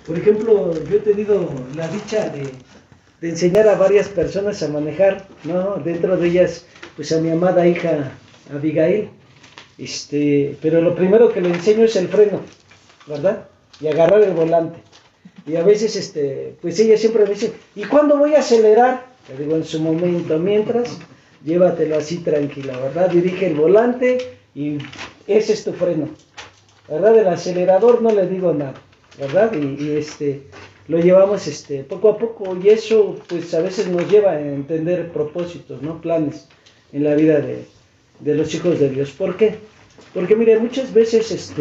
por ejemplo, yo he tenido la dicha de enseñar a varias personas a manejar, ¿no? Dentro de ellas, pues a mi amada hija Abigail, pero lo primero que le enseño es el freno, ¿verdad? Y agarrar el volante. Y a veces, pues ella siempre me dice, ¿y cuándo voy a acelerar? Le digo, en su momento, mientras, llévatelo así tranquila, ¿verdad? Dirige el volante y ese es tu freno, ¿verdad? Del acelerador no le digo nada, ¿verdad? Lo llevamos poco a poco y eso pues a veces nos lleva a entender propósitos, ¿no? Planes en la vida de los hijos de Dios. ¿Por qué? Porque mire, muchas veces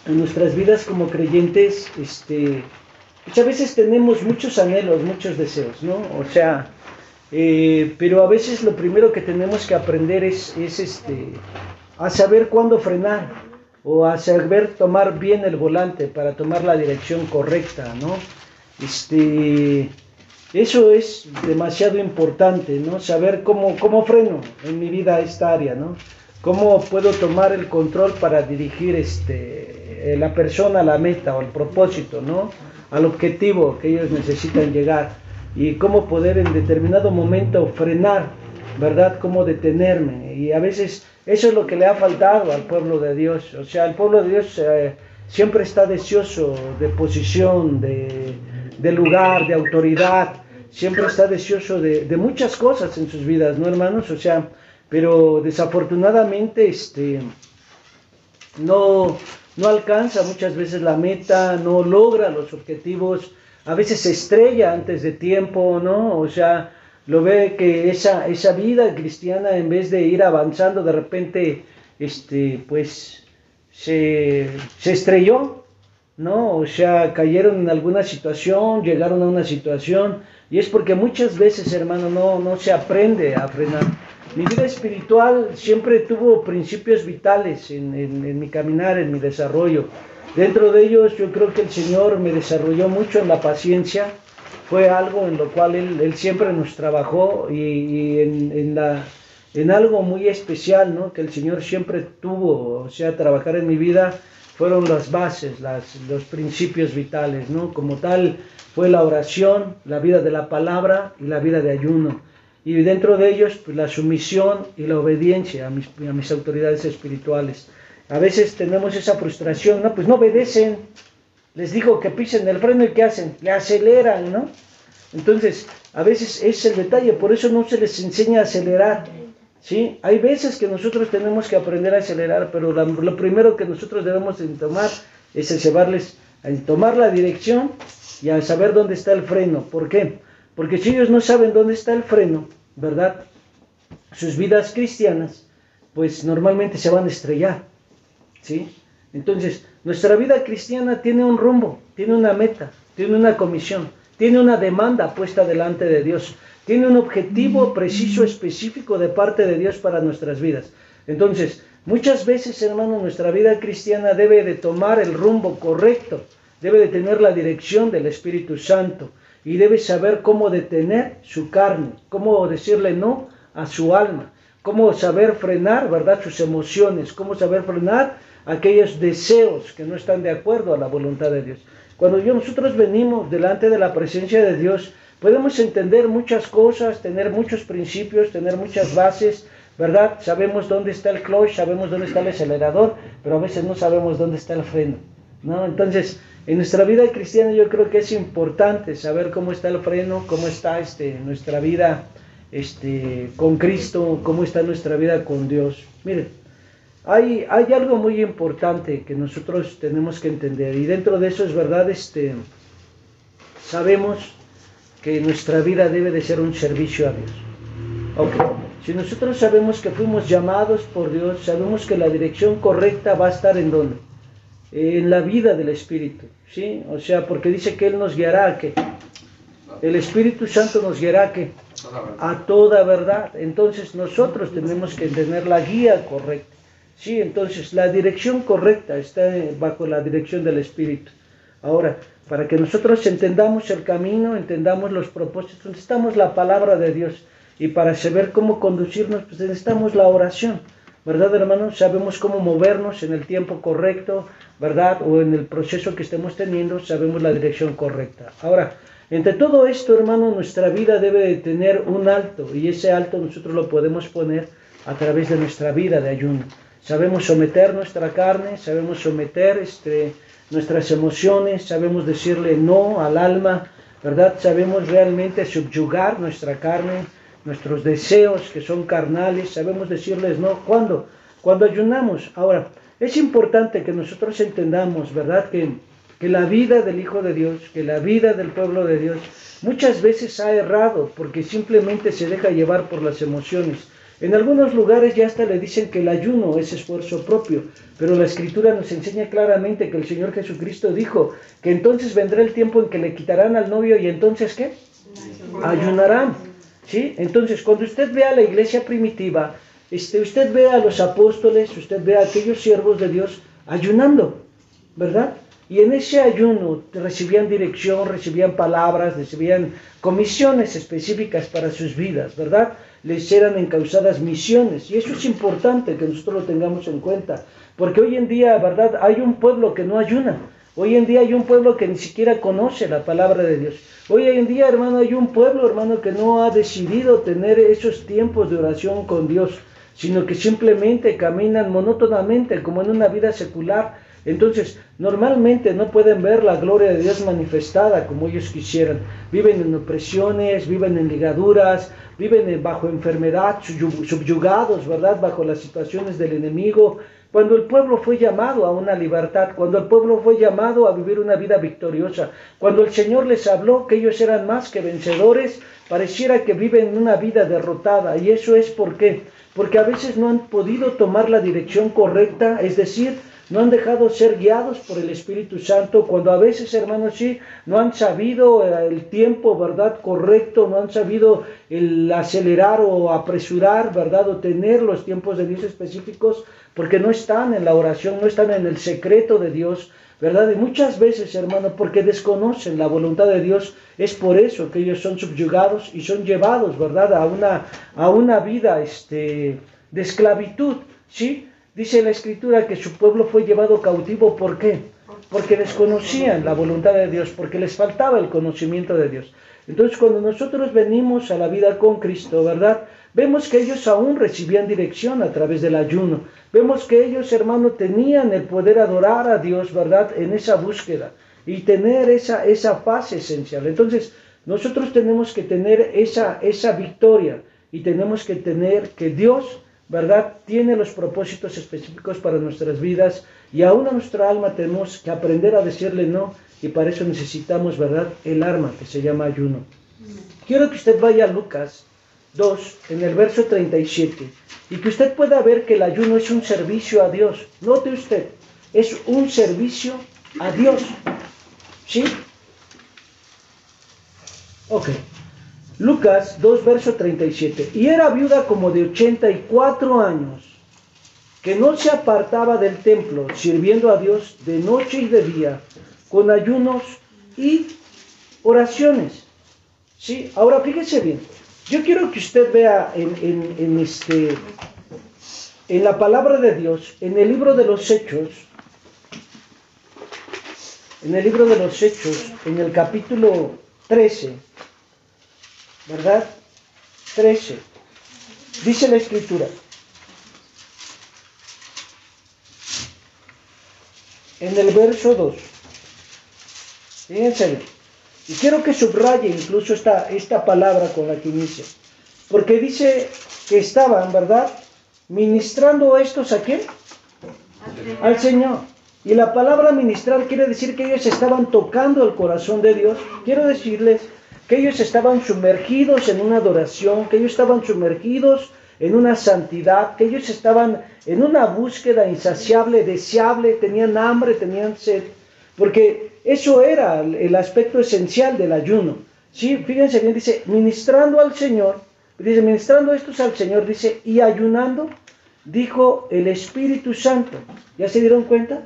en nuestras vidas como creyentes, muchas veces tenemos muchos anhelos, muchos deseos, ¿no? O sea, pero a veces lo primero que tenemos que aprender es a saber cuándo frenar, o a saber tomar bien el volante para tomar la dirección correcta, ¿no? Eso es demasiado importante, ¿no? Saber cómo freno en mi vida esta área, ¿no? Cómo puedo tomar el control para dirigir la persona a la meta o al propósito, ¿no? Al objetivo que ellos necesitan llegar, y cómo poder en determinado momento frenar, ¿verdad? Cómo detenerme. Y a veces eso es lo que le ha faltado al pueblo de Dios. O sea, el pueblo de Dios siempre está deseoso de posición, de lugar, de autoridad. Siempre está deseoso de muchas cosas en sus vidas, ¿no, hermanos? O sea, pero desafortunadamente no alcanza muchas veces la meta, no logra los objetivos, a veces se estrella antes de tiempo, ¿no? O sea, lo ve que esa vida cristiana, en vez de ir avanzando, de repente, pues, se estrelló, ¿no? O sea, cayeron en alguna situación, llegaron a una situación, y es porque muchas veces, hermano, no se aprende a frenar. Mi vida espiritual siempre tuvo principios vitales en mi caminar, en mi desarrollo. Dentro de ellos, yo creo que el Señor me desarrolló mucho en la paciencia. Fue algo en lo cual Él siempre nos trabajó, y en algo muy especial, ¿no? Que el Señor siempre tuvo, o sea, trabajar en mi vida, fueron las bases, los principios vitales, ¿no? Como tal, fue la oración, la vida de la palabra y la vida de ayuno. Y dentro de ellos, pues, la sumisión y la obediencia a mis autoridades espirituales. A veces tenemos esa frustración, ¿no? Pues no obedecen. Les digo que pisen el freno y ¿qué hacen? Le aceleran, ¿no? Entonces, a veces es el detalle, por eso no se les enseña a acelerar, ¿sí? Hay veces que nosotros tenemos que aprender a acelerar, pero lo primero que nosotros debemos de tomar es llevarles a tomar la dirección y a saber dónde está el freno. ¿Por qué? Porque si ellos no saben dónde está el freno, ¿verdad? Sus vidas cristianas, pues normalmente se van a estrellar, ¿sí? Entonces, nuestra vida cristiana tiene un rumbo, tiene una meta, tiene una comisión, tiene una demanda puesta delante de Dios, tiene un objetivo preciso, específico de parte de Dios para nuestras vidas. Entonces, muchas veces, hermano, nuestra vida cristiana debe de tomar el rumbo correcto, debe de tener la dirección del Espíritu Santo, y debe saber cómo detener su carne, cómo decirle no a su alma, cómo saber frenar, ¿verdad?, sus emociones, cómo saber frenar aquellos deseos que no están de acuerdo a la voluntad de Dios. Cuando nosotros venimos delante de la presencia de Dios, podemos entender muchas cosas, tener muchos principios, tener muchas bases, ¿verdad? Sabemos dónde está el clutch, sabemos dónde está el acelerador, pero a veces no sabemos dónde está el freno, ¿no? Entonces, en nuestra vida cristiana yo creo que es importante saber cómo está el freno, cómo está nuestra vida con Cristo, cómo está nuestra vida con Dios. Miren, hay algo muy importante que nosotros tenemos que entender, y dentro de eso es verdad, sabemos que nuestra vida debe de ser un servicio a Dios. Ok, si nosotros sabemos que fuimos llamados por Dios, sabemos que la dirección correcta va a estar ¿en dónde? En la vida del Espíritu, ¿sí? O sea, porque dice que Él nos guiará a ¿qué? El Espíritu Santo nos guiará a ¿qué? A toda verdad. Entonces nosotros tenemos que tener la guía correcta, ¿sí? Entonces la dirección correcta está bajo la dirección del Espíritu. Ahora, para que nosotros entendamos el camino, entendamos los propósitos, necesitamos la palabra de Dios, y para saber cómo conducirnos, pues necesitamos la oración, ¿verdad, hermanos? Sabemos cómo movernos en el tiempo correcto, ¿verdad? O en el proceso que estemos teniendo, sabemos la dirección correcta. Ahora, entre todo esto, hermano, nuestra vida debe de tener un alto, y ese alto nosotros lo podemos poner a través de nuestra vida de ayuno. Sabemos someter nuestra carne, sabemos someter nuestras emociones, sabemos decirle no al alma, ¿verdad? Sabemos realmente subyugar nuestra carne, nuestros deseos que son carnales, sabemos decirles no. ¿Cuándo? Cuando ayunamos. Ahora, es importante que nosotros entendamos, ¿verdad? Que la vida del Hijo de Dios, que la vida del pueblo de Dios, muchas veces ha errado porque simplemente se deja llevar por las emociones. En algunos lugares ya hasta le dicen que el ayuno es esfuerzo propio, pero la Escritura nos enseña claramente que el Señor Jesucristo dijo que entonces vendrá el tiempo en que le quitarán al novio y entonces ¿qué? Ayunarán. ¿Sí? Entonces, cuando usted ve a la iglesia primitiva, usted ve a los apóstoles, usted ve a aquellos siervos de Dios ayunando, ¿verdad? Y en ese ayuno recibían dirección, recibían palabras, recibían comisiones específicas para sus vidas, ¿verdad? Les eran encausadas misiones, y eso es importante que nosotros lo tengamos en cuenta, porque hoy en día, ¿verdad? Hay un pueblo que no ayuna, hoy en día hay un pueblo que ni siquiera conoce la palabra de Dios. Hoy en día, hermano, hay un pueblo, hermano, que no ha decidido tener esos tiempos de oración con Dios, sino que simplemente caminan monótonamente como en una vida secular. Entonces, normalmente no pueden ver la gloria de Dios manifestada como ellos quisieran. Viven en opresiones, viven en ligaduras, viven bajo enfermedad, subyugados, ¿verdad? Bajo las situaciones del enemigo. Cuando el pueblo fue llamado a una libertad, cuando el pueblo fue llamado a vivir una vida victoriosa, cuando el Señor les habló que ellos eran más que vencedores, pareciera que viven una vida derrotada. ¿Y eso es por qué? Porque a veces no han podido tomar la dirección correcta, es decir, no han dejado ser guiados por el Espíritu Santo, cuando a veces, hermanos, sí, no han sabido el tiempo, ¿verdad?, correcto, no han sabido el acelerar o apresurar, ¿verdad?, o tener los tiempos de Dios específicos, porque no están en la oración, no están en el secreto de Dios, ¿verdad? Y muchas veces, hermano, porque desconocen la voluntad de Dios, es por eso que ellos son subyugados y son llevados, ¿verdad?, a una vida de esclavitud, ¿sí? Dice la Escritura que su pueblo fue llevado cautivo, ¿por qué? Porque desconocían la voluntad de Dios, porque les faltaba el conocimiento de Dios. Entonces, cuando nosotros venimos a la vida con Cristo, ¿verdad?, vemos que ellos aún recibían dirección a través del ayuno. Vemos que ellos, hermano, tenían el poder adorar a Dios, ¿verdad?, en esa búsqueda y tener esa paz esencial. Entonces, nosotros tenemos que tener esa victoria y tenemos que tener que Dios, ¿verdad?, tiene los propósitos específicos para nuestras vidas, y aún a nuestra alma tenemos que aprender a decirle no, y para eso necesitamos, ¿verdad?, el arma que se llama ayuno. Quiero que usted vaya a Lucas 2, en el verso 37, y que usted pueda ver que el ayuno es un servicio a Dios. Note usted, es un servicio a Dios, ¿sí? Ok. Lucas 2, verso 37. Y era viuda como de 84 años, que no se apartaba del templo, sirviendo a Dios de noche y de día, con ayunos y oraciones. ¿Sí? Ahora fíjese bien. Yo quiero que usted vea en la palabra de Dios, en el libro de los Hechos, en el capítulo 13, ¿verdad? 13. Dice la Escritura. En el verso 2. Fíjense bien. Y quiero que subraye incluso esta palabra con la que inicia. Porque dice que estaban, ¿verdad?, ministrando estos ¿a quién? Al Señor. Y la palabra ministrar quiere decir que ellos estaban tocando el corazón de Dios. Quiero decirles que ellos estaban sumergidos en una adoración, que ellos estaban sumergidos en una santidad, que ellos estaban en una búsqueda insaciable, deseable, tenían hambre, tenían sed, porque eso era el aspecto esencial del ayuno. Sí, fíjense bien, dice, ministrando al Señor, dice, ministrando estos al Señor, dice, y ayunando, dijo el Espíritu Santo. ¿Ya se dieron cuenta?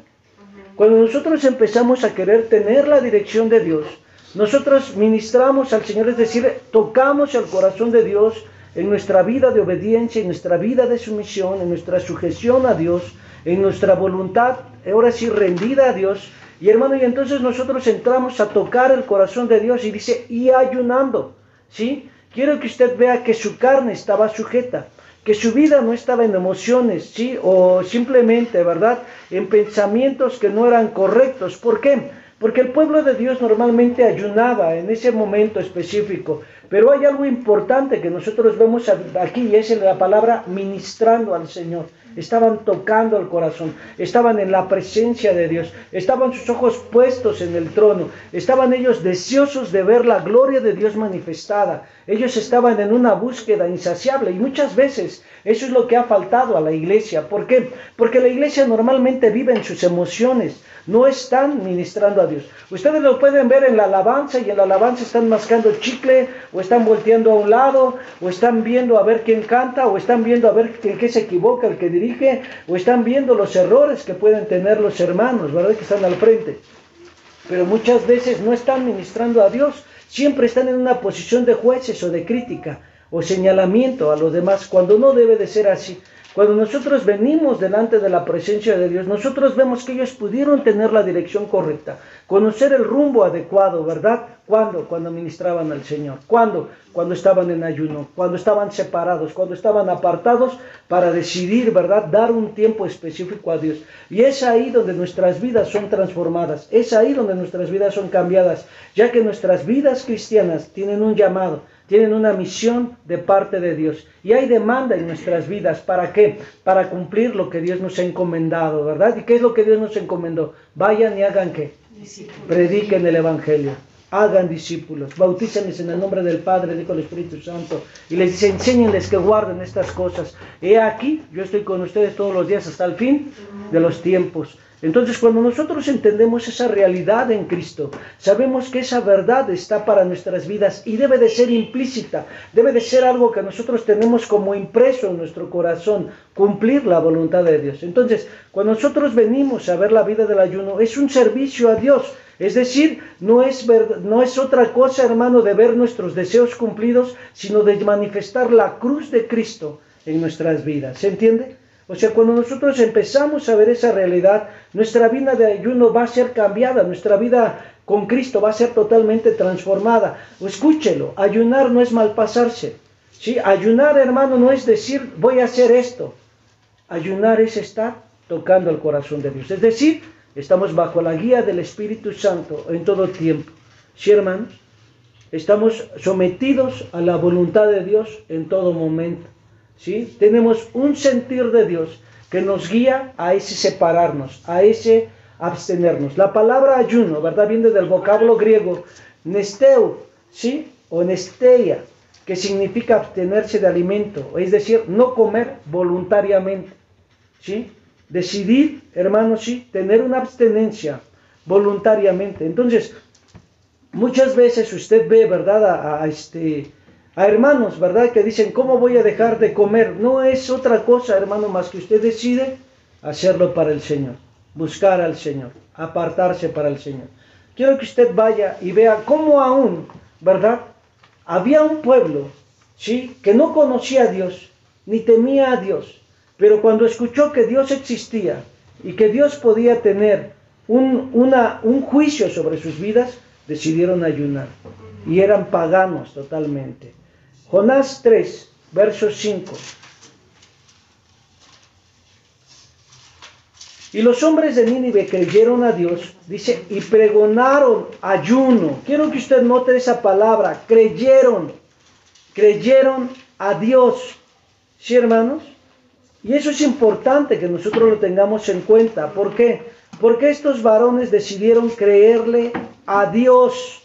Cuando nosotros empezamos a querer tener la dirección de Dios, nosotros ministramos al Señor, es decir, tocamos el corazón de Dios, en nuestra vida de obediencia, en nuestra vida de sumisión, en nuestra sujeción a Dios, en nuestra voluntad, ahora sí rendida a Dios. Y hermano, y entonces nosotros entramos a tocar el corazón de Dios y dice, y ayunando, ¿sí? Quiero que usted vea que su carne estaba sujeta, que su vida no estaba en emociones, ¿sí? O simplemente, ¿verdad?, en pensamientos que no eran correctos. ¿Por qué? Porque el pueblo de Dios normalmente ayunaba en ese momento específico. Pero hay algo importante que nosotros vemos aquí, y es la palabra ministrando al Señor. Estaban tocando el corazón, estaban en la presencia de Dios, estaban sus ojos puestos en el trono, estaban ellos deseosos de ver la gloria de Dios manifestada. Ellos estaban en una búsqueda insaciable, y muchas veces eso es lo que ha faltado a la iglesia. ¿Por qué? Porque la iglesia normalmente vive en sus emociones, no están ministrando a Dios. Ustedes lo pueden ver en la alabanza, y en la alabanza están mascando chicle, o están volteando a un lado, o están viendo a ver quién canta, o están viendo a ver en qué se equivoca el que dirige, o están viendo los errores que pueden tener los hermanos, ¿verdad?, que están al frente. Pero muchas veces no están ministrando a Dios, siempre están en una posición de jueces o de crítica o señalamiento a los demás, cuando no debe de ser así. Cuando nosotros venimos delante de la presencia de Dios, nosotros vemos que ellos pudieron tener la dirección correcta, conocer el rumbo adecuado, ¿verdad? ¿Cuándo? Cuando ministraban al Señor. ¿Cuándo? Cuando estaban en ayuno, cuando estaban separados, cuando estaban apartados para decidir, ¿verdad?, dar un tiempo específico a Dios. Y es ahí donde nuestras vidas son transformadas, es ahí donde nuestras vidas son cambiadas, ya que nuestras vidas cristianas tienen un llamado, tienen una misión de parte de Dios. Y hay demanda en nuestras vidas. ¿Para qué? Para cumplir lo que Dios nos ha encomendado, ¿verdad? ¿Y qué es lo que Dios nos encomendó? Vayan y hagan ¿qué? Discípulos. Prediquen el Evangelio. Hagan discípulos. Bautícenles en el nombre del Padre, del Hijo y del Espíritu Santo. Y les dice, enséñenles que guarden estas cosas. He aquí, yo estoy con ustedes todos los días hasta el fin de los tiempos. Entonces, cuando nosotros entendemos esa realidad en Cristo, sabemos que esa verdad está para nuestras vidas y debe de ser implícita, debe de ser algo que nosotros tenemos como impreso en nuestro corazón, cumplir la voluntad de Dios. Entonces, cuando nosotros venimos a ver la vida del ayuno, es un servicio a Dios. Es decir, no es otra cosa, hermano, de ver nuestros deseos cumplidos, sino de manifestar la cruz de Cristo en nuestras vidas. ¿Se entiende? O sea, cuando nosotros empezamos a ver esa realidad, nuestra vida de ayuno va a ser cambiada, nuestra vida con Cristo va a ser totalmente transformada. O escúchelo, ayunar no es malpasarse, ¿sí? Ayunar, hermano, no es decir, voy a hacer esto. Ayunar es estar tocando el corazón de Dios. Es decir, estamos bajo la guía del Espíritu Santo en todo tiempo. ¿Sí, hermanos? Estamos sometidos a la voluntad de Dios en todo momento. ¿Sí? Tenemos un sentir de Dios que nos guía a ese separarnos, a ese abstenernos. La palabra ayuno, ¿verdad?, viene del vocablo griego nesteu, ¿sí?, o nesteia, que significa abstenerse de alimento, es decir, no comer voluntariamente, ¿sí? Decidir, hermanos, sí, tener una abstenencia voluntariamente. Entonces, muchas veces usted ve, ¿verdad?, a hermanos, ¿verdad?, que dicen, ¿cómo voy a dejar de comer? No es otra cosa, hermano, más que usted decide hacerlo para el Señor, buscar al Señor, apartarse para el Señor. Quiero que usted vaya y vea cómo aún, ¿verdad?, había un pueblo, ¿sí?, que no conocía a Dios, ni temía a Dios, pero cuando escuchó que Dios existía y que Dios podía tener un juicio sobre sus vidas, decidieron ayunar. Y eran paganos totalmente. Jonás 3, verso 5. Y los hombres de Nínive creyeron a Dios, dice, y pregonaron ayuno. Quiero que usted note esa palabra, creyeron a Dios. ¿Sí, hermanos? Y eso es importante que nosotros lo tengamos en cuenta. ¿Por qué? Porque estos varones decidieron creerle a Dios.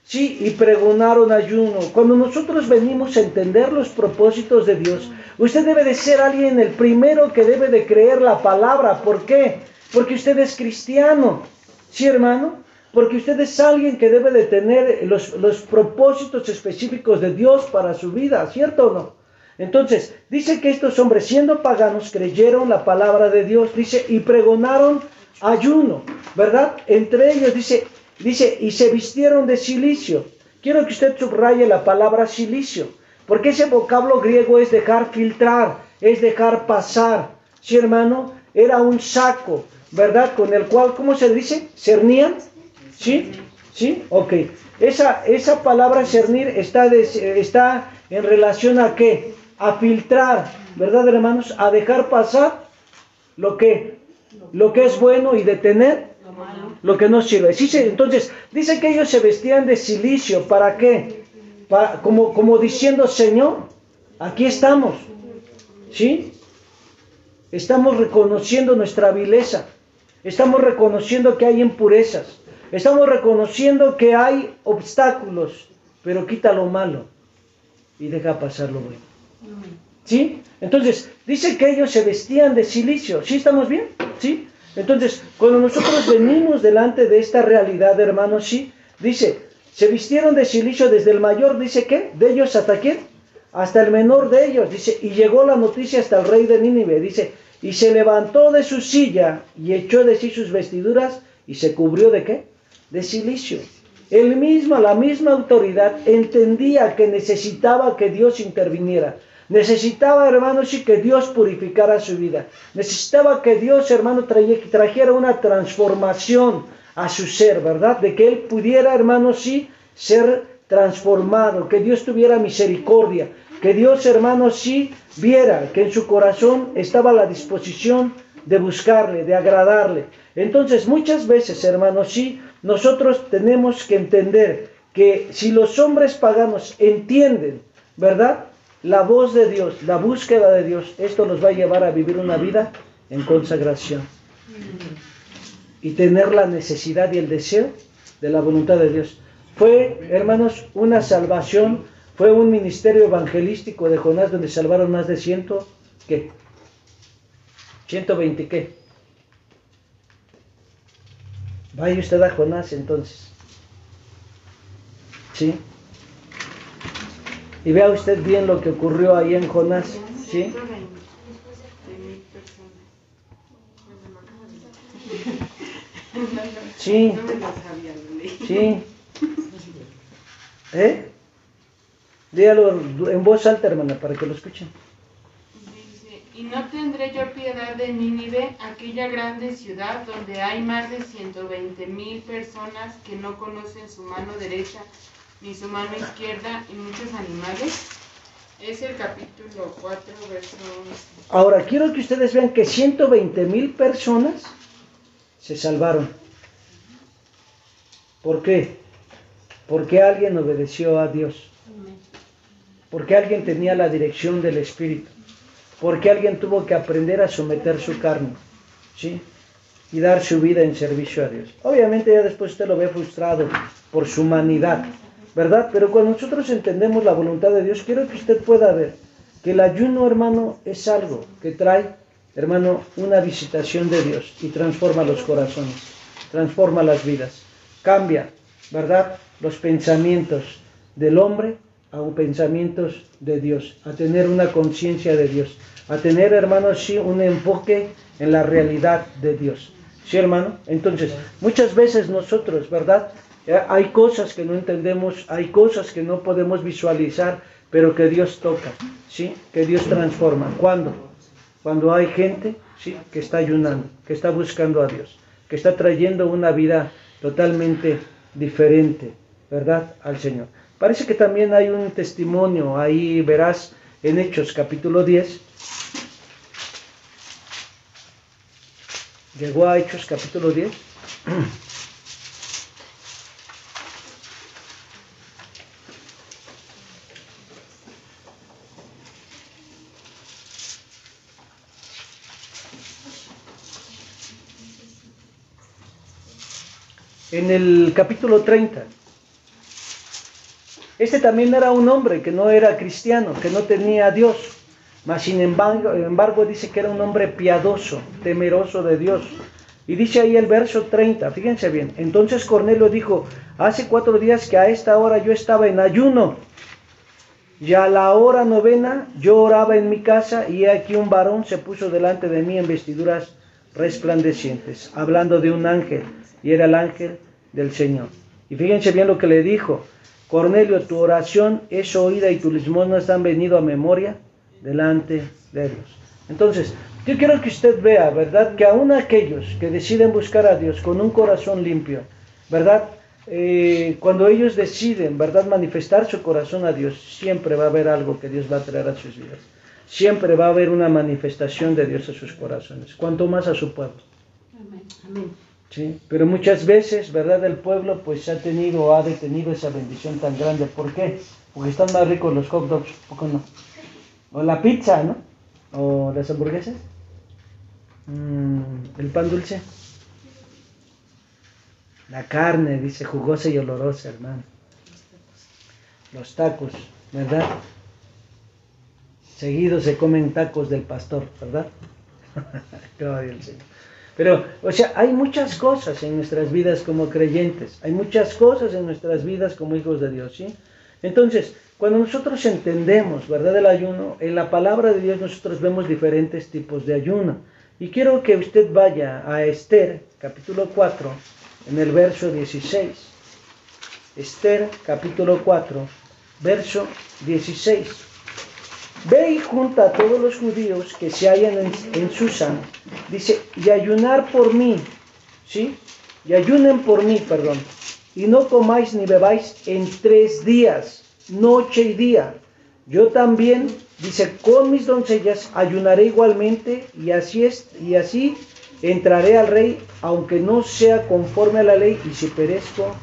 Sí, y pregonaron ayuno. Cuando nosotros venimos a entender los propósitos de Dios, usted debe de ser alguien el primero que debe de creer la palabra. ¿Por qué? Porque usted es cristiano. ¿Sí, hermano? Porque usted es alguien que debe de tener los propósitos específicos de Dios para su vida, ¿cierto o no? Entonces, dice que estos hombres, siendo paganos, creyeron la palabra de Dios, dice, y pregonaron ayuno, ¿verdad? Entre ellos dice, y se vistieron de cilicio. Quiero que usted subraye la palabra cilicio. Porque ese vocablo griego es dejar filtrar, es dejar pasar. Sí, hermano, era un saco, ¿verdad? Con el cual, ¿cómo se dice? ¿Cernían? ¿Sí? ¿Sí? Ok. Esa palabra cernir está en relación a ¿qué? A filtrar, ¿verdad, hermanos? A dejar pasar lo que es bueno y detener lo que no sirve. Sí, entonces, dice que ellos se vestían de cilicio. ¿Para qué? Como diciendo, Señor, aquí estamos. ¿Sí? Estamos reconociendo nuestra vileza. Estamos reconociendo que hay impurezas. Estamos reconociendo que hay obstáculos. Pero quita lo malo y deja pasar lo bueno. ¿Sí? Entonces, dice que ellos se vestían de cilicio. ¿Sí estamos bien? ¿Sí? Entonces, cuando nosotros venimos delante de esta realidad, hermanos, sí, dice, se vistieron de cilicio desde el mayor, dice que, de ellos hasta quién, hasta el menor de ellos, dice, y llegó la noticia hasta el rey de Nínive, dice, y se levantó de su silla y echó de sí sus vestiduras y se cubrió de qué, de cilicio. Él mismo, la misma autoridad, entendía que necesitaba que Dios interviniera. Necesitaba, hermanos, sí, que Dios purificara su vida. Necesitaba que Dios, hermano, trajera una transformación a su ser, ¿verdad? De que él pudiera, hermanos, sí, ser transformado. Que Dios tuviera misericordia. Que Dios, hermanos, sí, viera que en su corazón estaba la disposición de buscarle, de agradarle. Entonces, muchas veces, hermanos, sí, nosotros tenemos que entender que si los hombres paganos entienden, ¿verdad?, la voz de Dios, la búsqueda de Dios, esto los va a llevar a vivir una vida en consagración. Y tener la necesidad y el deseo de la voluntad de Dios. Fue, hermanos, una salvación, fue un ministerio evangelístico de Jonás donde salvaron más de 120, ¿qué? Vaya usted a Jonás entonces. ¿Sí? Y vea usted bien lo que ocurrió ahí en Jonás, ¿sí? Sí, sí. Dígalo en voz alta, hermana, para que lo escuchen. Dice, y no tendré yo piedad de Nínive, aquella grande ciudad donde hay más de 120,000 personas que no conocen su mano derecha ni su mano izquierda, y muchos animales. Es el capítulo 4, verso 11. Ahora, quiero que ustedes vean que 120,000 personas se salvaron. ¿Por qué? Porque alguien obedeció a Dios. Porque alguien tenía la dirección del Espíritu. Porque alguien tuvo que aprender a someter su carne, ¿sí?, y dar su vida en servicio a Dios. Obviamente ya después usted lo ve frustrado por su humanidad, ¿verdad? Pero cuando nosotros entendemos la voluntad de Dios, quiero que usted pueda ver que el ayuno, hermano, es algo que trae, hermano, una visitación de Dios y transforma los corazones, transforma las vidas, cambia, ¿verdad?, los pensamientos del hombre a pensamientos de Dios, a tener una conciencia de Dios, a tener, hermano, sí, un enfoque en la realidad de Dios. ¿Sí, hermano? Entonces, muchas veces nosotros, ¿verdad?, hay cosas que no entendemos, hay cosas que no podemos visualizar, pero que Dios toca, ¿sí?, que Dios transforma. ¿Cuándo? Cuando hay gente, ¿sí?, que está ayunando, que está buscando a Dios, que está trayendo una vida totalmente diferente, ¿verdad?, al Señor. Parece que también hay un testimonio, ahí verás en Hechos capítulo 10. Llegó a Hechos capítulo 10. En el capítulo 30. Este también era un hombre que no era cristiano, que no tenía a Dios, mas sin embargo dice que era un hombre piadoso, temeroso de Dios. Y dice ahí el verso 30, fíjense bien, entonces Cornelio dijo, hace 4 días que a esta hora yo estaba en ayuno, y a la hora 9 yo oraba en mi casa, y aquí un varón se puso delante de mí en vestiduras resplandecientes, hablando de un ángel, y era el ángel del Señor. Y fíjense bien lo que le dijo. Cornelio, tu oración es oída y tus limosnas han venido a memoria delante de Dios. Entonces, yo quiero que usted vea, ¿verdad? Que aún aquellos que deciden buscar a Dios con un corazón limpio, ¿verdad? Cuando ellos deciden, ¿verdad?, manifestar su corazón a Dios, siempre va a haber algo que Dios va a traer a sus vidas. Siempre va a haber una manifestación de Dios a sus corazones, cuanto más a su pueblo. Amén. Amén. ¿Sí? Pero muchas veces, ¿verdad?, el pueblo pues ha detenido esa bendición tan grande. ¿Por qué? Porque están más ricos los hot dogs, ¿poco no? O la pizza, ¿no? O las hamburguesas. El pan dulce. La carne, dice, jugosa y olorosa, hermano. Los tacos, ¿verdad? Seguido se comen tacos del pastor, ¿verdad? Gloria al Señor. Pero, o sea, hay muchas cosas en nuestras vidas como creyentes, hay muchas cosas en nuestras vidas como hijos de Dios, ¿sí? Entonces, cuando nosotros entendemos, ¿verdad?, el ayuno, en la palabra de Dios nosotros vemos diferentes tipos de ayuno. Y quiero que usted vaya a Esther, capítulo 4, en el verso 16. Esther, capítulo 4, verso 16. Ve y junta a todos los judíos que se hallan en Susán, dice, y ayunar por mí, ¿sí? Y ayunen por mí, perdón, y no comáis ni bebáis en 3 días, noche y día. Yo también, dice, con mis doncellas ayunaré igualmente, y así entraré al rey, aunque no sea conforme a la ley, y si perezco,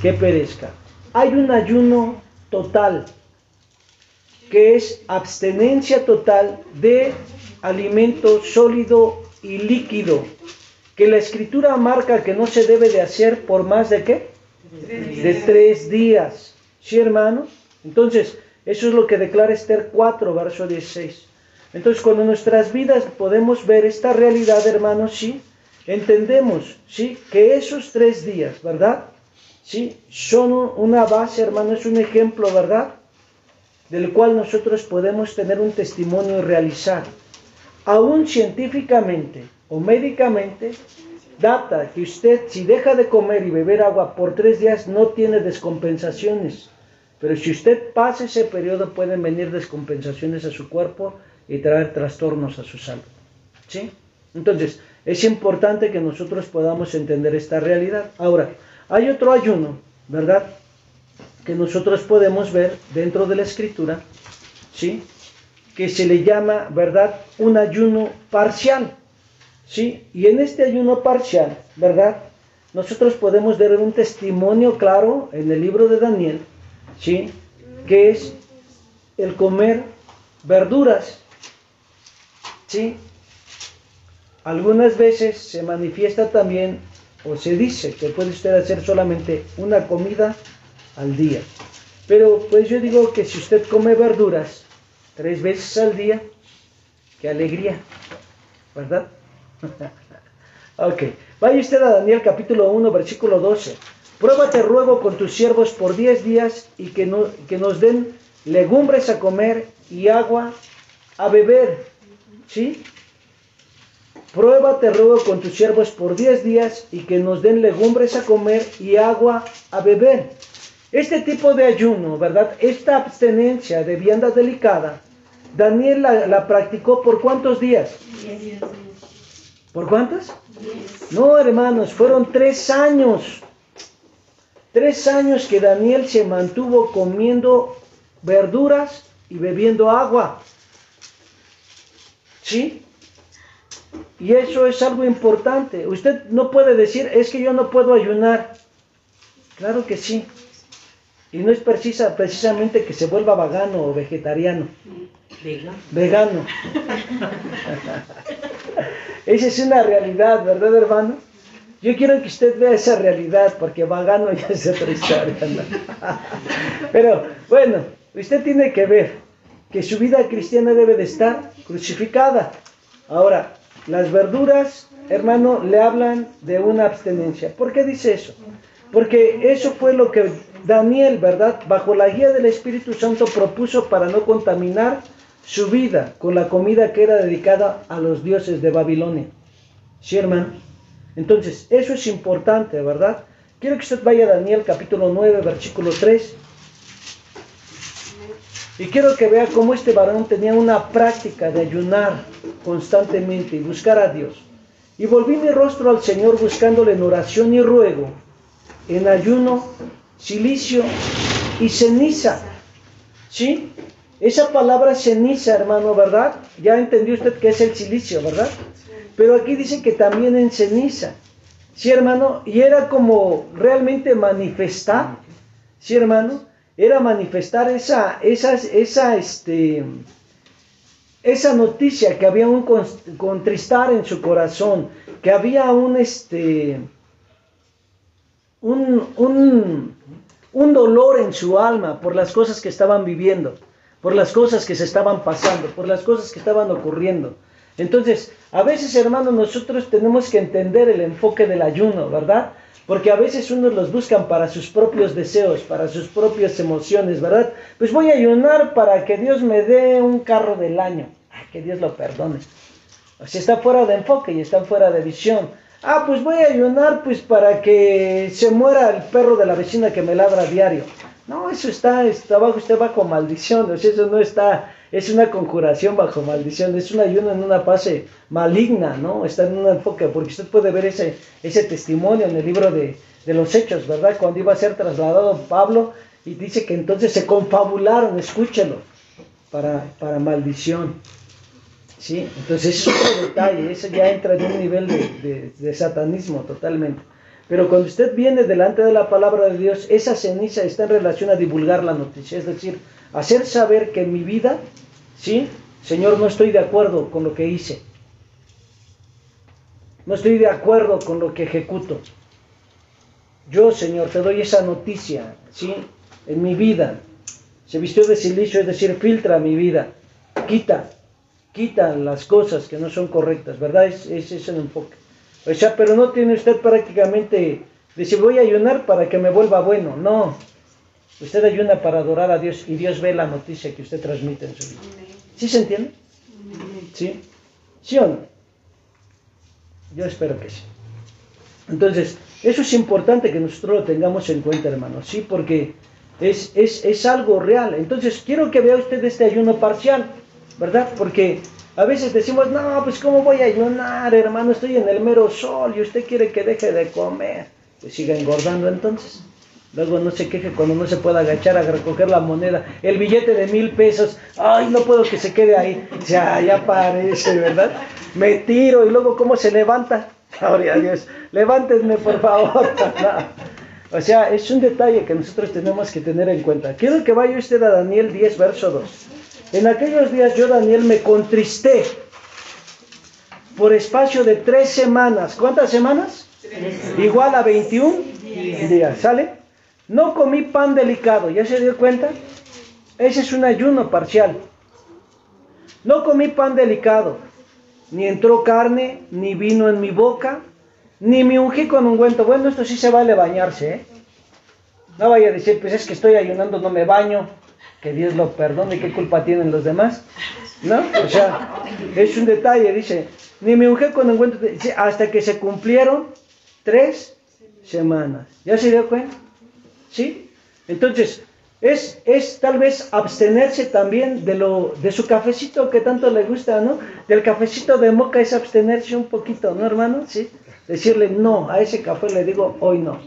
que perezca. Hay un ayuno total, que es abstenencia total de alimento sólido y líquido, que la Escritura marca que no se debe de hacer por más de ¿qué? De 3 días. ¿Sí, hermano? Entonces, eso es lo que declara Esther 4, verso 16. Entonces, cuando en nuestras vidas podemos ver esta realidad, hermanos, sí, entendemos, sí, que esos 3 días, ¿verdad? Sí, son una base, hermano, es un ejemplo, ¿verdad?, del cual nosotros podemos tener un testimonio y realizar. Aún científicamente o médicamente, data que usted, si deja de comer y beber agua por 3 días, no tiene descompensaciones. Pero si usted pasa ese periodo, pueden venir descompensaciones a su cuerpo y traer trastornos a su salud. ¿Sí? Entonces, es importante que nosotros podamos entender esta realidad. Ahora, hay otro ayuno, ¿verdad?, que nosotros podemos ver dentro de la Escritura, ¿sí?, que se le llama, ¿verdad?, un ayuno parcial, ¿sí? Y en este ayuno parcial, ¿verdad?, nosotros podemos ver un testimonio claro en el libro de Daniel, ¿sí?, que es el comer verduras, ¿sí? Algunas veces se manifiesta también, o se dice que puede usted hacer solamente una comida al día. Pero pues yo digo que si usted come verduras 3 veces al día, qué alegría, ¿verdad? Ok, vaya usted a Daniel capítulo 1, versículo 12. Pruébate, ruego, con tus siervos por 10 días y que nos den legumbres a comer y agua a beber, ¿sí? Pruébate, ruego, con tus siervos por 10 días y que nos den legumbres a comer y agua a beber. Este tipo de ayuno, ¿verdad?, esta abstenencia de vianda delicada, Daniel la practicó ¿por cuántos días? 10. ¿Por cuántos? 10. No, hermanos, fueron 3 años. 3 años que Daniel se mantuvo comiendo verduras y bebiendo agua. ¿Sí? Y eso es algo importante. Usted no puede decir, es que yo no puedo ayunar. Claro que sí. Y no es precisamente que se vuelva vegano o vegetariano. Vegano. Esa es una realidad, ¿verdad, hermano? Yo quiero que usted vea esa realidad, porque vegano ya es otra historia, ¿no? Pero, bueno, usted tiene que ver que su vida cristiana debe de estar crucificada. Ahora, las verduras, hermano, le hablan de una abstenencia. ¿Por qué dice eso? Porque eso fue lo que Daniel, ¿verdad?, bajo la guía del Espíritu Santo propuso para no contaminar su vida con la comida que era dedicada a los dioses de Babilonia. ¿Sí, hermano? Entonces, eso es importante, ¿verdad? Quiero que usted vaya a Daniel capítulo 9, versículo 3. Y quiero que vea cómo este varón tenía una práctica de ayunar constantemente y buscar a Dios. Y volví mi rostro al Señor buscándole en oración y ruego, en ayuno, cilicio y ceniza. ¿Sí? Esa palabra ceniza, hermano, ¿verdad? Ya entendió usted que es el cilicio, ¿verdad? Pero aquí dice que también en ceniza. ¿Sí, hermano? Y era como realmente manifestar. ¿Sí, hermano? Era manifestar esa noticia, que había un contristar en su corazón, que había un dolor en su alma por las cosas que estaban viviendo, por las cosas que se estaban pasando, por las cosas que estaban ocurriendo. Entonces, a veces, hermanos, nosotros tenemos que entender el enfoque del ayuno, ¿verdad? Porque a veces unos los buscan para sus propios deseos, para sus propias emociones, ¿verdad? Pues voy a ayunar para que Dios me dé un carro del año. Ay, que Dios lo perdone. O sea, está fuera de enfoque y está fuera de visión. Ah, pues voy a ayunar pues para que se muera el perro de la vecina que me ladra a diario. No, eso está bajo maldición. O sea, eso no está, es una conjuración bajo maldición. Es un ayuno en una fase maligna, ¿no? Está en un enfoque, porque usted puede ver ese testimonio en el libro de los Hechos, ¿verdad? Cuando iba a ser trasladado Pablo, y dice que entonces se confabularon, escúchelo, para maldición. ¿Sí? Entonces es otro detalle, eso ya entra en un nivel de satanismo totalmente. Pero cuando usted viene delante de la palabra de Dios, esa ceniza está en relación a divulgar la noticia, es decir, hacer saber que en mi vida, ¿sí? Señor, no estoy de acuerdo con lo que hice, no estoy de acuerdo con lo que ejecuto. Yo, Señor, te doy esa noticia, ¿sí? En mi vida se vistió de silicio, es decir, filtra mi vida, quita las cosas que no son correctas, ¿verdad? Es ese el enfoque. O sea, pero no tiene usted prácticamente decir, voy a ayunar para que me vuelva bueno. No, usted ayuna para adorar a Dios y Dios ve la noticia que usted transmite en su vida. ¿Sí se entiende? ¿Sí? ¿Sí o no? Yo espero que sí. Entonces, eso es importante que nosotros lo tengamos en cuenta, hermanos, ¿sí? Porque es algo real. Entonces, quiero que vea usted este ayuno parcial, ¿verdad? Porque a veces decimos, no, pues ¿cómo voy a ayunar, hermano? Estoy en el mero sol y usted quiere que deje de comer. Pues siga engordando entonces. Luego no se queje cuando no se pueda agachar a recoger la moneda. El billete de 1,000 pesos, ay, no puedo que se quede ahí. Ya parece, ¿verdad? Me tiro y luego ¿cómo se levanta? Gloria a Dios. Levántenme, por favor. No. O sea, es un detalle que nosotros tenemos que tener en cuenta. Quiero que vaya usted a Daniel 10, verso 2. En aquellos días yo, Daniel, me contristé por espacio de 3 semanas. ¿Cuántas semanas? 3. Igual a 21 días. ¿Sale? No comí pan delicado. ¿Ya se dio cuenta? Ese es un ayuno parcial. No comí pan delicado. Ni entró carne, ni vino en mi boca, ni me ungí con ungüento. Bueno, esto sí se vale bañarse, ¿eh? No vaya a decir, pues es que estoy ayunando, no me baño. Que Dios lo perdone, ¿qué culpa tienen los demás? ¿No? O sea, es un detalle, dice, ni me ungí con ungüento, hasta que se cumplieron 3 semanas. ¿Ya se dio cuenta? ¿Sí? Entonces, es tal vez abstenerse también de su cafecito que tanto le gusta, ¿no? Del cafecito de moca es abstenerse un poquito, ¿no, hermano? ¿Sí? Decirle no, a ese café le digo hoy no.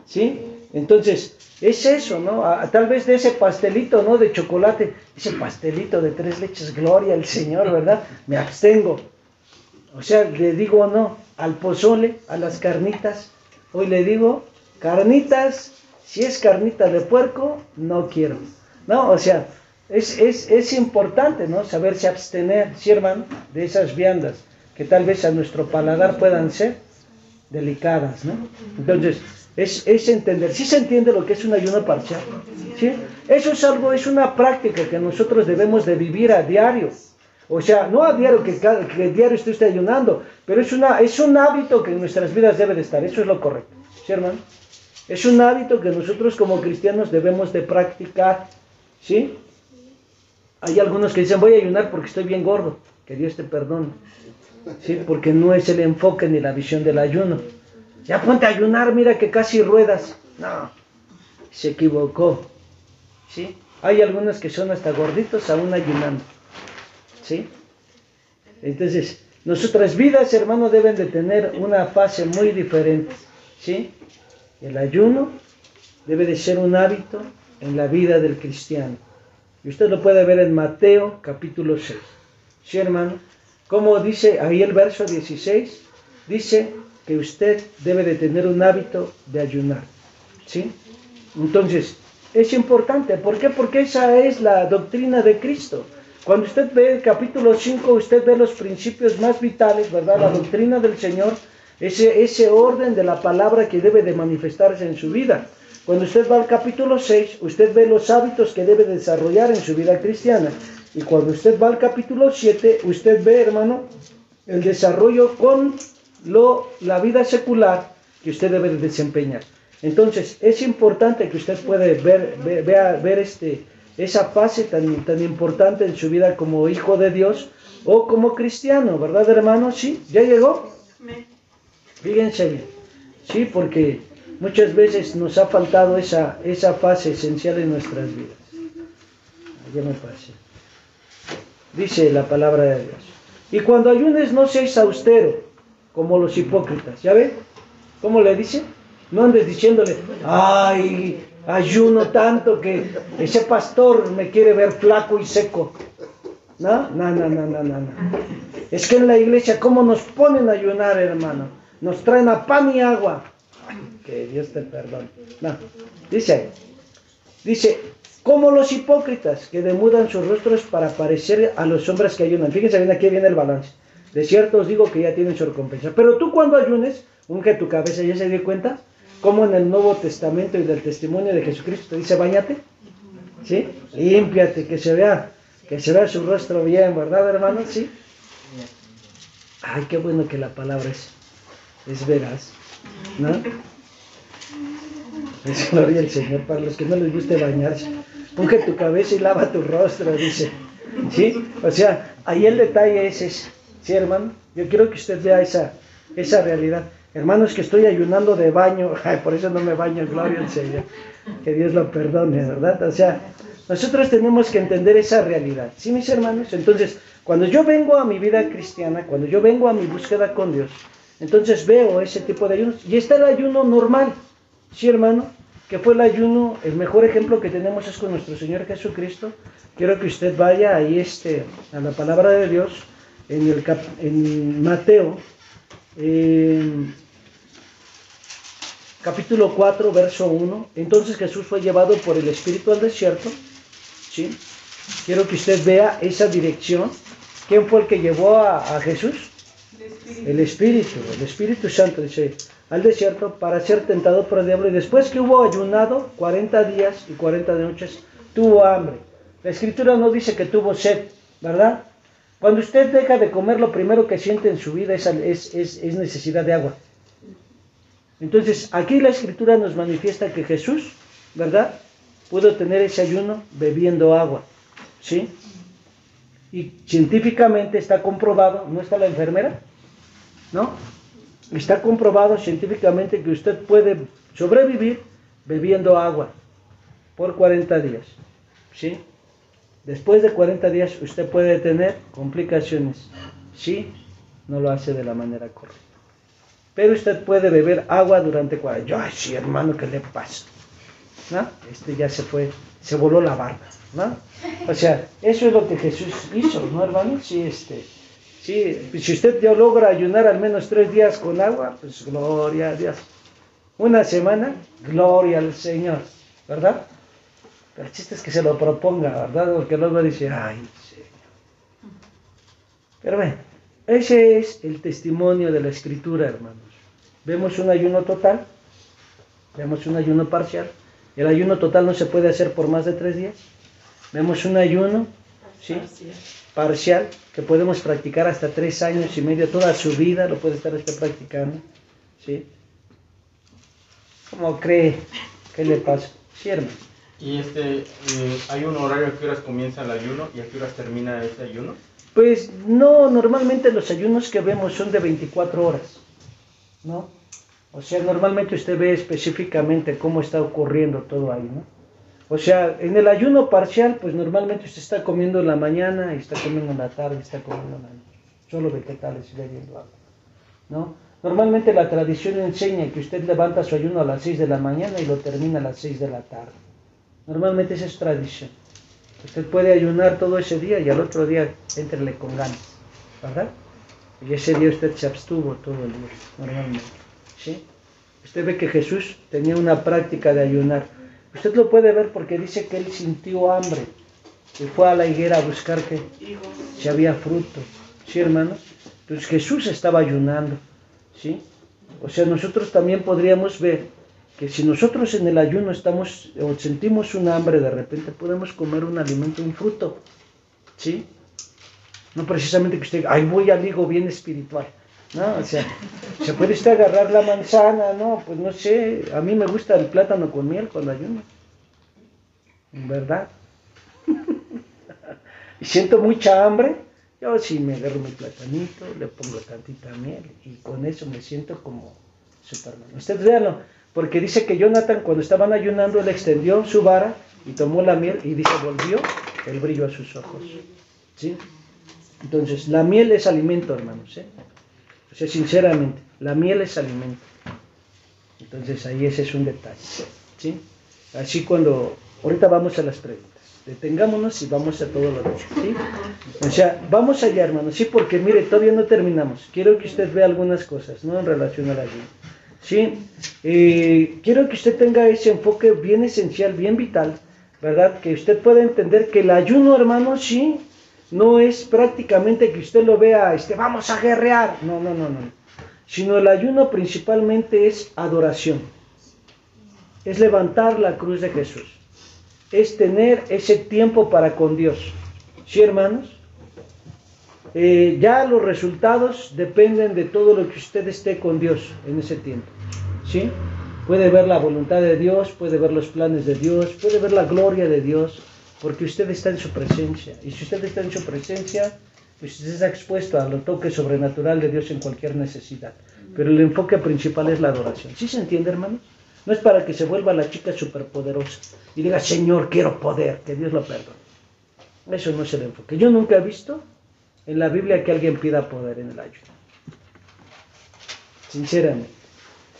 ¿Sí? Entonces, es eso, ¿no? Tal vez de ese pastelito, ¿no? De chocolate, ese pastelito de 3 leches, gloria al Señor, ¿verdad? Me abstengo. O sea, le digo no al pozole, a las carnitas. Hoy le digo, carnitas, si es carnita de puerco, no quiero. ¿No? O sea, es importante, ¿no? Saberse abstener, ¿sí, hermano? De esas viandas que tal vez a nuestro paladar puedan ser delicadas, ¿no? Entonces, es entender, ¿sí se entiende lo que es un ayuno parcial? ¿Sí? Eso es algo, es una práctica que nosotros debemos de vivir a diario. O sea, no a diario que diario esté usted ayunando, pero es un hábito que en nuestras vidas debe de estar, eso es lo correcto, ¿sí, hermano? Es un hábito que nosotros como cristianos debemos de practicar, ¿sí? Hay algunos que dicen, voy a ayunar porque estoy bien gordo, que Dios te perdone, ¿sí? Porque no es el enfoque ni la visión del ayuno. Ya ponte a ayunar, mira que casi ruedas. No, se equivocó, ¿sí? Hay algunos que son hasta gorditos aún ayunando, ¿sí? Entonces, nuestras vidas, hermanos, deben de tener una fase muy diferente, ¿sí? El ayuno debe de ser un hábito en la vida del cristiano. Y usted lo puede ver en Mateo capítulo 6. ¿Sí, hermano? Como dice ahí el verso 16, dice que usted debe de tener un hábito de ayunar, ¿sí? Entonces, es importante. ¿Por qué? Porque esa es la doctrina de Cristo. Cuando usted ve el capítulo 5, usted ve los principios más vitales, ¿verdad? La doctrina del Señor, ese orden de la palabra que debe de manifestarse en su vida. Cuando usted va al capítulo 6, usted ve los hábitos que debe desarrollar en su vida cristiana. Y cuando usted va al capítulo 7, usted ve, hermano, el desarrollo con la vida secular que usted debe de desempeñar. Entonces, es importante que usted pueda ver esa fase tan importante en su vida como hijo de Dios o como cristiano, ¿verdad, hermano? ¿Sí? ¿Ya llegó? Fíjense bien. Sí, porque muchas veces nos ha faltado esa fase esencial en nuestras vidas. Ya me pasé. Dice la palabra de Dios. Y cuando ayunes no seáis austero, como los hipócritas. ¿Ya ven? ¿Cómo le dice? No andes diciéndole, ay, ayuno tanto que ese pastor me quiere ver flaco y seco. No. Es que en la iglesia, ¿cómo nos ponen a ayunar, hermano? Nos traen a pan y agua. Ay, que Dios te perdone. No. Dice, como los hipócritas que demudan sus rostros para parecer a los hombres que ayunan. Fíjense bien, aquí viene el balance. De cierto os digo que ya tienen su recompensa. Pero tú cuando ayunes, unge tu cabeza. ¿Ya se dio cuenta? Como en el Nuevo Testamento y del testimonio de Jesucristo te dice, báñate, ¿sí? Límpiate, que se vea su rostro bien, ¿verdad, hermano? ¿Sí? Ay, qué bueno que la palabra es veraz, ¿no? Es gloria al Señor. Para los que no les guste bañarse, unge tu cabeza y lava tu rostro, dice, ¿sí? O sea, ahí el detalle es ese, ¿sí, hermano? Yo quiero que usted vea esa realidad. Hermanos, que estoy ayunando de baño, ay, por eso no me baño, gloria al Señor, que Dios lo perdone, ¿verdad? O sea, nosotros tenemos que entender esa realidad, ¿sí, mis hermanos? Entonces, cuando yo vengo a mi vida cristiana, cuando yo vengo a mi búsqueda con Dios, entonces veo ese tipo de ayunos, y está el ayuno normal, ¿sí, hermano? Que fue el ayuno, el mejor ejemplo que tenemos es con nuestro Señor Jesucristo. Quiero que usted vaya ahí a la palabra de Dios, en Mateo, capítulo 4, verso 1. Entonces Jesús fue llevado por el Espíritu al desierto, ¿sí? Quiero que usted vea esa dirección. ¿Quién fue el que llevó a Jesús? El Espíritu Santo, dice, al desierto para ser tentado por el diablo. Y después que hubo ayunado 40 días y 40 noches, tuvo hambre. La Escritura no dice que tuvo sed, ¿verdad? Cuando usted deja de comer, lo primero que siente en su vida es necesidad de agua. Entonces, aquí la Escritura nos manifiesta que Jesús, ¿verdad?, pudo tener ese ayuno bebiendo agua, ¿sí? Y científicamente está comprobado, ¿no está la enfermera? ¿No? Está comprobado científicamente que usted puede sobrevivir bebiendo agua por 40 días, ¿sí? Después de 40 días usted puede tener complicaciones si no lo hace de la manera correcta. Pero usted puede beber agua durante 40 días. Ay, sí, hermano, ¿qué le pasa? ¿No? Ya se voló la barba, ¿no? O sea, eso es lo que Jesús hizo, ¿no, hermano? Sí, si usted ya logra ayunar al menos 3 días con agua, pues gloria a Dios. Una semana, gloria al Señor, ¿verdad? Pero el chiste es que se lo proponga, ¿verdad? Porque luego dice, ay, Señor. Pero bueno, ese es el testimonio de la Escritura, hermanos. Vemos un ayuno total, vemos un ayuno parcial. El ayuno total no se puede hacer por más de 3 días. Vemos un ayuno, ¿sí?, parcial, que podemos practicar hasta 3 años y medio, toda su vida lo puede estar usted practicando, ¿sí? ¿Cómo cree? ¿Qué le pasa? Sí, hermano. ¿Y hay un horario a qué horas comienza el ayuno y a qué horas termina ese ayuno? Pues no, normalmente los ayunos que vemos son de 24 horas, ¿no? O sea, normalmente usted ve específicamente cómo está ocurriendo todo ahí, ¿no? O sea, en el ayuno parcial, pues normalmente usted está comiendo en la mañana, y está comiendo en la tarde, y está comiendo en la noche. Solo vegetales y bebiendo agua, ¿no? Normalmente la tradición enseña que usted levanta su ayuno a las 6 de la mañana y lo termina a las 6 de la tarde. Normalmente esa es tradición. Usted puede ayunar todo ese día y al otro día éntrele con ganas, ¿verdad? Y ese día usted se abstuvo todo el día, normalmente, ¿sí? Usted ve que Jesús tenía una práctica de ayunar. Usted lo puede ver porque dice que él sintió hambre y fue a la higuera a buscar que si había fruto, ¿sí, hermanos? Entonces Jesús estaba ayunando, ¿sí? O sea, nosotros también podríamos ver que si nosotros en el ayuno estamos o sentimos un hambre, de repente podemos comer un alimento, un fruto, ¿sí? No precisamente que usted, ay, voy al higo bien espiritual, ¿no? O sea, se puede usted agarrar la manzana, ¿no? Pues no sé, a mí me gusta el plátano con miel cuando ayuno, ¿verdad? Y siento mucha hambre, yo sí me agarro mi platanito, le pongo tantita miel y con eso me siento como Superman. Ustedes véanlo, porque dice que Jonathan cuando estaban ayunando, él extendió su vara y tomó la miel y dice, volvió el brillo a sus ojos, ¿sí? Entonces, la miel es alimento, hermanos, ¿eh? O sea, sinceramente, la miel es alimento. Entonces, ahí ese es un detalle, ¿sí? Así cuando, ahorita vamos a las preguntas. Detengámonos y vamos a todo lo demás, ¿sí? O sea, vamos allá, hermanos, sí, porque mire, todavía no terminamos. Quiero que usted vea algunas cosas, ¿no? En relación al ayuno, ¿sí? Quiero que usted tenga ese enfoque bien esencial, bien vital, ¿verdad? Que usted pueda entender que el ayuno, hermanos, sí, no es prácticamente que usted lo vea, vamos a guerrear, no, sino el ayuno principalmente es adoración, es levantar la cruz de Jesús, es tener ese tiempo para con Dios, ¿sí, hermanos? Ya los resultados dependen de todo lo que usted esté con Dios en ese tiempo, ¿sí? Puede ver la voluntad de Dios, puede ver los planes de Dios, puede ver la gloria de Dios, porque usted está en su presencia, y si usted está en su presencia, pues usted está expuesto a los toques sobrenatural de Dios en cualquier necesidad, pero el enfoque principal es la adoración. ¿Sí se entiende, hermanos? No es para que se vuelva la chica superpoderosa y diga, Señor, quiero poder, que Dios lo perdone. Eso no es el enfoque. Yo nunca he visto en la Biblia que alguien pida poder en el ayuno. Sinceramente.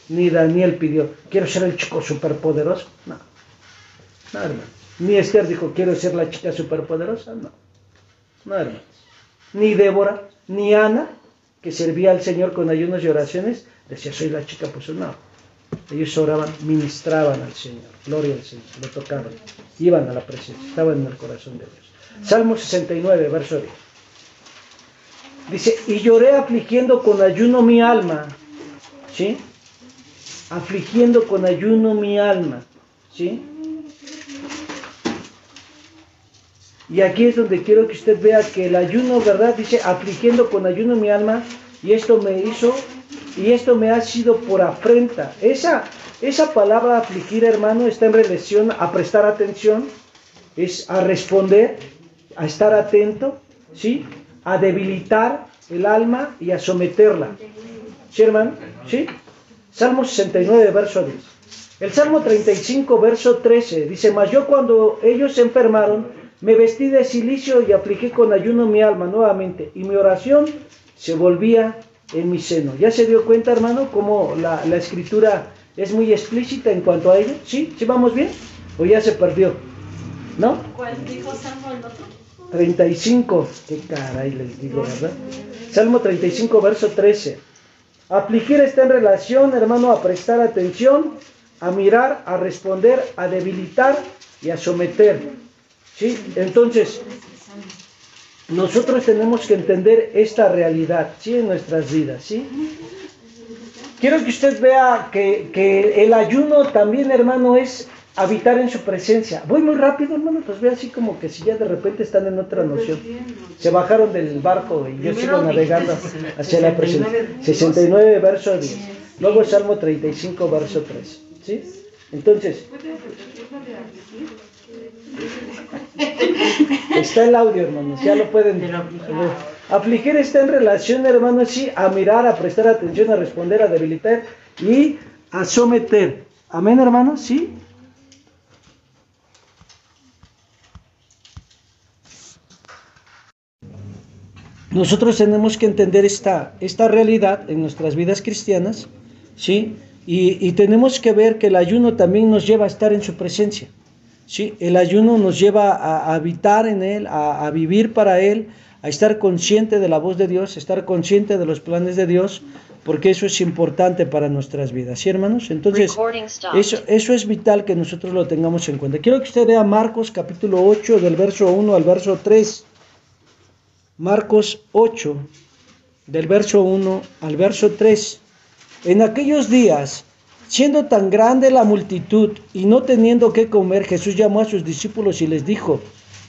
Ni Daniel pidió, quiero ser el chico superpoderoso. No, hermano. Ni Esther dijo, quiero ser la chica superpoderosa. No, hermano. Ni Débora, ni Ana, que servía al Señor con ayunos y oraciones, decía, soy la chica, pues no. Ellos oraban, ministraban al Señor, gloria al Señor, lo tocaban, iban a la presencia, estaban en el corazón de Dios. Salmo 69, verso 10. Dice, y lloré afligiendo con ayuno mi alma, ¿sí? Afligiendo con ayuno mi alma, ¿sí? Y aquí es donde quiero que usted vea que el ayuno, ¿verdad? Dice, afligiendo con ayuno mi alma, y esto me ha sido por afrenta. Esa palabra afligir, hermano, está en relación a prestar atención, es a responder, a estar atento, ¿sí? A debilitar el alma y a someterla. ¿Sí, hermano? ¿Sí? Salmo 69, verso 10. El Salmo 35, verso 13, dice, mas yo cuando ellos se enfermaron, me vestí de cilicio y afligí con ayuno mi alma nuevamente, y mi oración se volvía en mi seno. ¿Ya se dio cuenta, hermano, cómo la escritura es muy explícita en cuanto a ello? ¿Sí? ¿Sí vamos bien? ¿O ya se perdió? ¿No? ¿Cuál dijo Salmo el otro? 35, qué caray les digo, ¿verdad? Salmo 35, verso 13. Afligir está en relación, hermano, a prestar atención, a mirar, a responder, a debilitar y a someter. ¿Sí? Entonces, nosotros tenemos que entender esta realidad, ¿sí? En nuestras vidas, ¿sí? Quiero que usted vea que el ayuno también, hermano, es habitar en su presencia. Voy muy rápido, hermano, pues ve así como que si ya de repente están en otra noción. Se bajaron del barco y yo sigo navegando hacia la presencia. 69, verso 10. Luego Salmo 35, verso 3. ¿Sí? Entonces, está el audio, hermanos, ya lo pueden ver. Afligir está en relación, hermanos, sí, a mirar, a prestar atención, a responder, a debilitar y a someter. Amén, hermanos, sí. nosotros tenemos que entender esta realidad en nuestras vidas cristianas, ¿sí? Y tenemos que ver que el ayuno también nos lleva a estar en su presencia, ¿sí? El ayuno nos lleva a habitar en Él, a vivir para Él, a estar consciente de la voz de Dios, a estar consciente de los planes de Dios, porque eso es importante para nuestras vidas, ¿sí, hermanos? Entonces, eso es vital que nosotros lo tengamos en cuenta. Quiero que usted vea Marcos capítulo 8, del verso 1 al verso 3. Marcos 8, del verso 1 al verso 3. En aquellos días, siendo tan grande la multitud y no teniendo qué comer, Jesús llamó a sus discípulos y les dijo: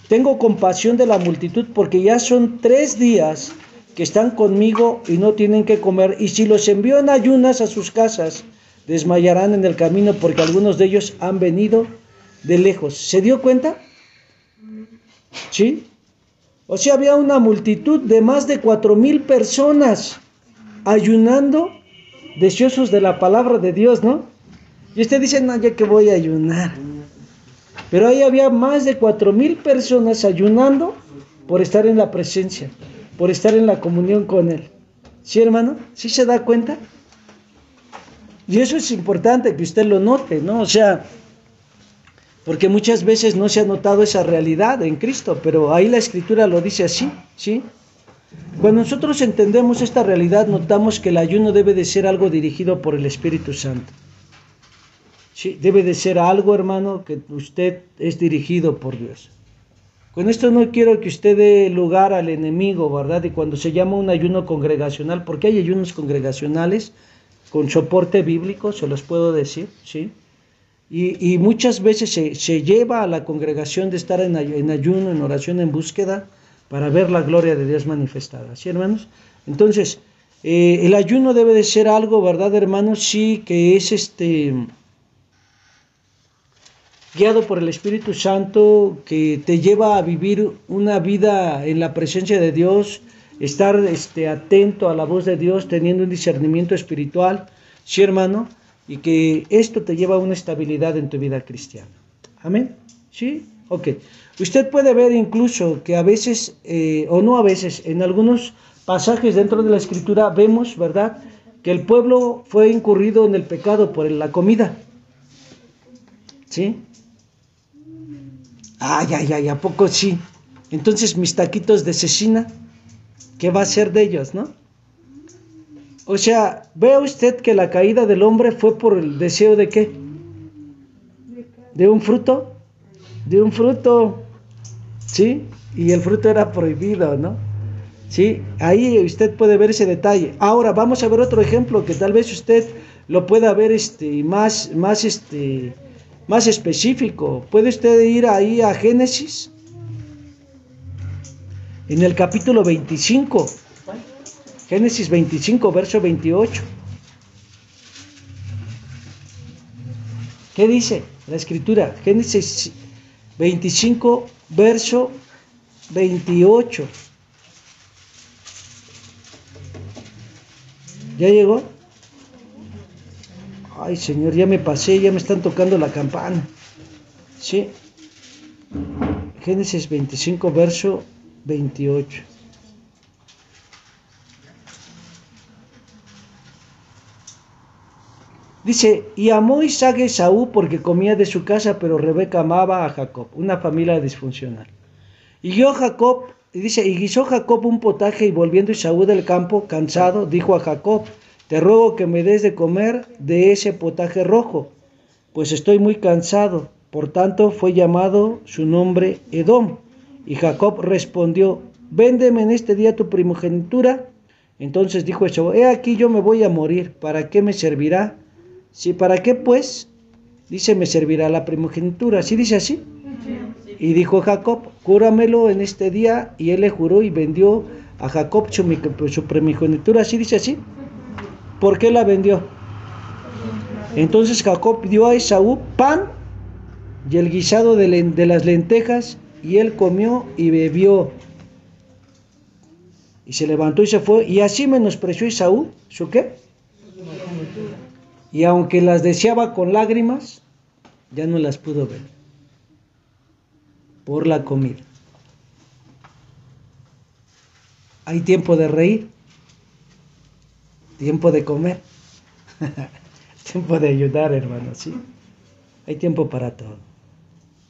tengo compasión de la multitud, porque ya son 3 días que están conmigo y no tienen qué comer, y si los envío en ayunas a sus casas, desmayarán en el camino, porque algunos de ellos han venido de lejos. ¿Se dio cuenta? ¿Sí? O sea, había una multitud de más de 4,000 personas ayunando, deseosos de la palabra de Dios, ¿no? Y usted dice: no, yo que voy a ayunar. Pero ahí había más de 4,000 personas ayunando por estar en la presencia, por estar en la comunión con Él. ¿Sí, hermano? ¿Sí se da cuenta? Y eso es importante que usted lo note, ¿no? O sea, porque muchas veces no se ha notado esa realidad en Cristo, pero ahí la Escritura lo dice así, ¿sí? Cuando nosotros entendemos esta realidad, notamos que el ayuno debe de ser algo dirigido por el Espíritu Santo. Sí, debe de ser algo, hermano, que usted es dirigido por Dios. Con esto no quiero que usted dé lugar al enemigo, ¿verdad? Y cuando se llama un ayuno congregacional, porque hay ayunos congregacionales con soporte bíblico, se los puedo decir, ¿sí? Y muchas veces se lleva a la congregación de estar en ayuno, en oración, en búsqueda, para ver la gloria de Dios manifestada, ¿sí, hermanos? Entonces, el ayuno debe de ser algo, ¿verdad, hermanos? Sí, que es guiado por el Espíritu Santo, que te lleva a vivir una vida en la presencia de Dios, estar atento a la voz de Dios, teniendo un discernimiento espiritual, ¿sí, hermano? Y que esto te lleva a una estabilidad en tu vida cristiana. ¿Amén? ¿Sí? Ok. Usted puede ver incluso que a veces, o no a veces, en algunos pasajes dentro de la Escritura vemos, ¿verdad?, que el pueblo fue incurrido en el pecado por la comida. ¿Sí? Ay, ¿a poco sí? Entonces mis taquitos de cecina, ¿qué va a ser de ellos, no? O sea, vea usted que la caída del hombre fue por el deseo de ¿qué? ¿De un fruto? De un fruto, ¿sí? Y el fruto era prohibido, ¿no? ¿Sí? Ahí usted puede ver ese detalle. Ahora vamos a ver otro ejemplo que tal vez usted lo pueda ver más específico. Puede usted ir ahí a Génesis, en el capítulo 25. Génesis 25, verso 28. ¿Qué dice la Escritura? Génesis 25, verso 28. ¿Ya llegó? Ay, Señor, ya me pasé, ya me están tocando la campana. Sí. Génesis 25, verso 28. Dice: y amó Isaac a Esaú porque comía de su casa, pero Rebeca amaba a Jacob, una familia disfuncional. Y guisó Jacob un potaje, y volviendo Esaú del campo, cansado, dijo a Jacob: te ruego que me des de comer de ese potaje rojo, pues estoy muy cansado. Por tanto fue llamado su nombre Edom. Y Jacob respondió: véndeme en este día tu primogenitura. Entonces dijo Esaú: he aquí yo me voy a morir, ¿para qué me servirá? Sí, ¿para qué pues? Dice: me servirá la primogenitura. ¿Sí dice así? Y dijo Jacob: júramelo en este día. Y él le juró y vendió a Jacob su primogenitura. ¿Sí dice así? ¿Por qué la vendió? Entonces Jacob dio a Esaú pan y el guisado de las lentejas, y él comió y bebió. Y se levantó y se fue, y así menospreció Esaú ¿su qué? Y aunque las deseaba con lágrimas, ya no las pudo ver por la comida. Hay tiempo de reír, tiempo de comer, tiempo de ayudar, hermano, ¿sí? Hay tiempo para todo.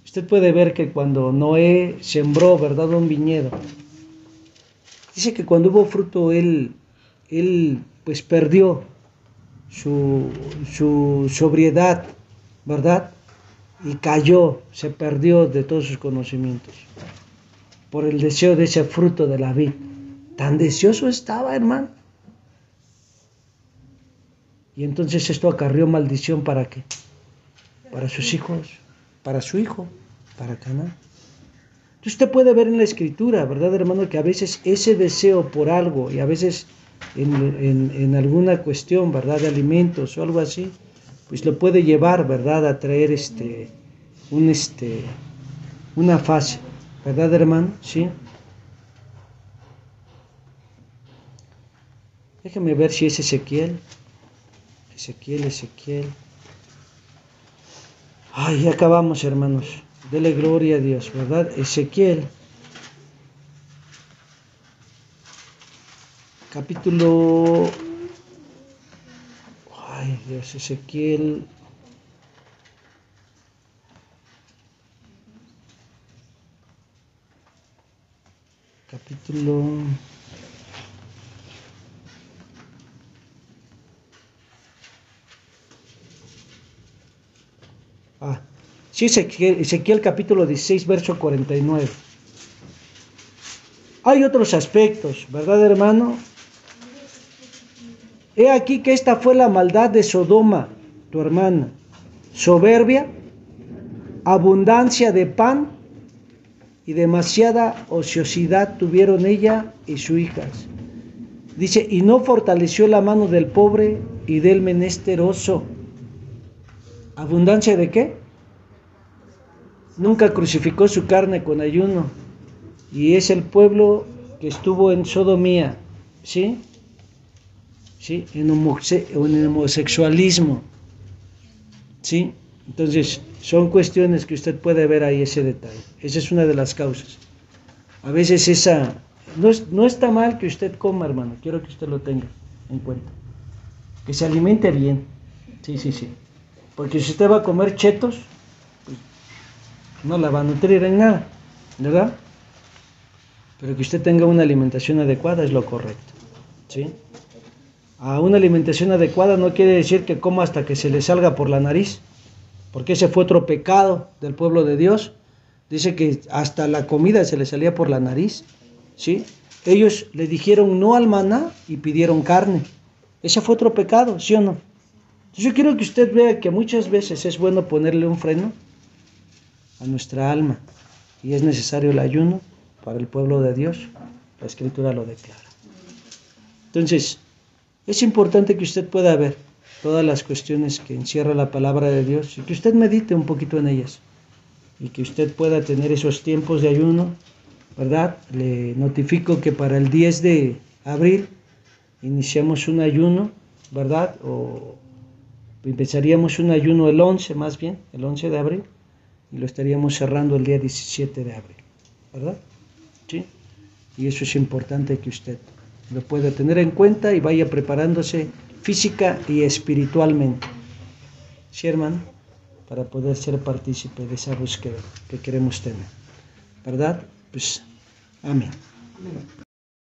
Usted puede ver que cuando Noé sembró, ¿verdad?, un viñedo, dice que cuando hubo fruto, él pues perdió su sobriedad, ¿verdad? Y cayó, se perdió de todos sus conocimientos por el deseo de ese fruto de la vid. Tan deseoso estaba, hermano. Y entonces esto acarrió maldición, ¿para qué? Para sus hijos, para su hijo, para Canaán. Entonces usted puede ver en la escritura, ¿verdad, hermano?, que a veces ese deseo por algo, y a veces en alguna cuestión, ¿verdad?, de alimentos o algo así, pues lo puede llevar, ¿verdad?, a traer una fase, ¿verdad, hermano? Sí. Déjeme ver si es Ezequiel. Ezequiel. Ay, ya acabamos, hermanos. Dele gloria a Dios, ¿verdad? Ezequiel. Capítulo... Ay, Dios, Ezequiel. Capítulo... Sí, Ezequiel capítulo 16, verso 49. Hay otros aspectos, ¿verdad, hermano? He aquí que esta fue la maldad de Sodoma, tu hermana: soberbia, abundancia de pan y demasiada ociosidad tuvieron ella y sus hijas. Dice, y no fortaleció la mano del pobre y del menesteroso. ¿Abundancia de qué? Nunca crucificó su carne con ayuno. Y es el pueblo que estuvo en sodomía, ¿sí? ¿Sí? En homosexualismo, ¿sí? Entonces, son cuestiones que usted puede ver ahí, ese detalle. Esa es una de las causas. A veces no está mal que usted coma, hermano, quiero que usted lo tenga en cuenta. Que se alimente bien, sí. Porque si usted va a comer chetos, pues no la va a nutrir en nada, ¿verdad? Pero que usted tenga una alimentación adecuada es lo correcto, ¿sí? A una alimentación adecuada no quiere decir que coma hasta que se le salga por la nariz, porque ese fue otro pecado del pueblo de Dios. Dice que hasta la comida se le salía por la nariz, ¿sí? Ellos le dijeron no al maná y pidieron carne. Ese fue otro pecado, ¿sí o no? Entonces yo quiero que usted vea que muchas veces es bueno ponerle un freno a nuestra alma, y es necesario el ayuno para el pueblo de Dios. La Escritura lo declara. Entonces, es importante que usted pueda ver todas las cuestiones que encierra la palabra de Dios y que usted medite un poquito en ellas y que usted pueda tener esos tiempos de ayuno, ¿verdad? Le notifico que para el 10 de abril iniciamos un ayuno, ¿verdad? O empezaríamos un ayuno el 11 de abril, y lo estaríamos cerrando el día 17 de abril, ¿verdad? ¿Sí? Y eso es importante que usted lo pueda tener en cuenta y vaya preparándose física y espiritualmente, ¿sí, hermano? Para poder ser partícipe de esa búsqueda que queremos tener, ¿verdad? Pues, amén.